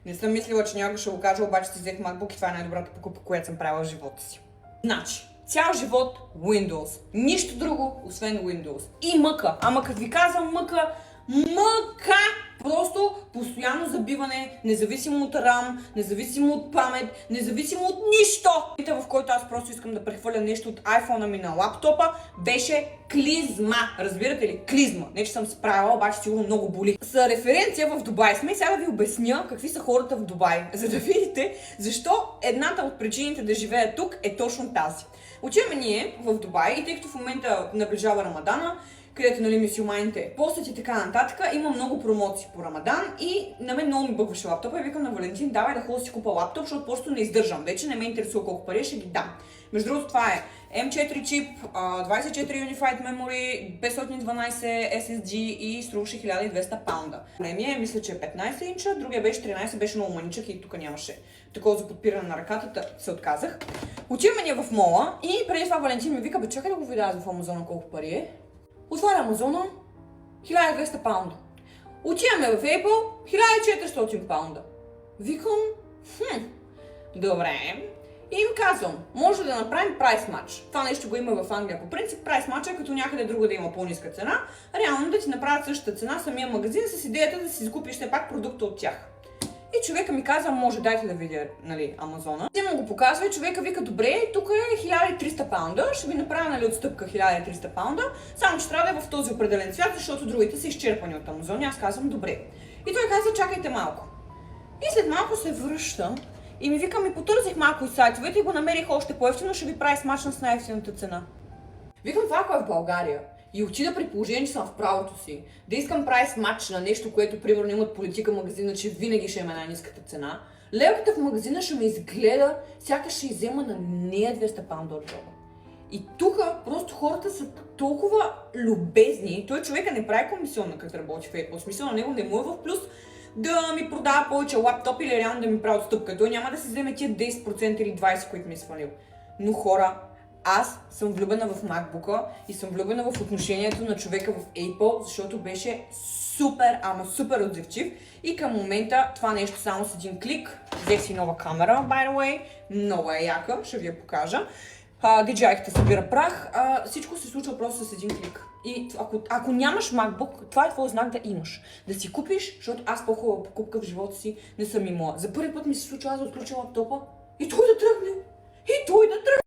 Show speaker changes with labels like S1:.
S1: Не съм мислила, че някой ще го кажа, обаче си взех MacBook и това е най-добрата покупка, която съм правила в живота си. Значи, цял живот Windows. Нищо друго, освен Windows. И мъка. Ама като ви казвам мъка, просто постоянно забиване, независимо от RAM, независимо от памет, независимо от нищо. В който аз просто искам да прехвърля нещо от iPhone-а ми на лаптопа, беше клизма. Разбирате ли? Клизма. Не, че съм справила, обаче сигурно много боли. За референция в Дубай сме и сега да ви обясня какви са хората в Дубай, за да видите защо едната от причините да живея тук е точно тази. Отиваме ние в Дубай и тъй като в момента наближава Рамадана, където мюсюлманите постят и така нататък, има много промоции по Рамадан и на мен много ми бъгваше лаптопа и викам на Валентин, давай да ходя си купа лаптоп, защото просто не издържам. Вече не ме интересува колко пари, ще ги дам. Между другото това е M4 чип, 24 Unified Memory, 512 SSD и струваше 1200 паунда. Големия мисля, че е 15 инча, другия беше 13, беше много маничък и тук нямаше такова за подпиране на ръката, се отказах. Отиваме ние в мола и преди това Валентин ми вика, бе чакай да го видя в Амазона колко пари е. Отваря Амазона, 1200 паунда. Отиваме в Apple, 1400 паунда. Викам, добре. И им казвам, може да направим прайс матч. Това нещо го има в Англия по принцип. Прайс матч е като някъде друго да има по-ниска цена. Реално да ти направят същата цена самия магазин с идеята да си закупиш все пак продукта от тях. И човека ми казва, може дайте да видя, нали, Амазона. Тя му го показва и човека вика, добре, тук е 1300 паунда, ще ви направя, нали, отстъпка 1300 паунда, само че трябва да е в този определен цвят, защото другите са изчерпани от Амазон. Аз казвам, добре. И той казва, чакайте малко. И след малко се връща и ми вика, ми потърсих малко и сайтовете и го намерих още по-евтино, ще ви прави смачна с най-евтината цена. Викам, това ако е в България и отида при положение, че съм в правото си, да искам прайс матч на нещо, което примерно имат политика в магазина, че винаги ще има най-ниската цена, лелката в магазина ще ме изгледа, сякаш ще иззема на нея 200 паунда от джоба. И тук просто хората са толкова любезни, той човека не прави комисионна като работи в Apple, в смисъл на него не му е в плюс да ми продава повече лаптоп или реално да ми прави отстъпка. Той няма да си вземе тия 10% или 20%, които ми е свалил. Но хора, аз съм влюбена в MacBook-а и съм влюбена в отношението на човека в Apple, защото беше супер, ама супер отзивчив. И към момента това нещо само с един клик. Взех си нова камера, by the way. Много е яка, ще ви я покажа. DJI-ката събира прах. Всичко се случва просто с един клик. И ако нямаш MacBook, това е твой знак да имаш. Да си купиш, защото аз по-хубава покупка в живота си не съм имала. За първи път ми се случва аз да отключа лаптопа и той да тръгне.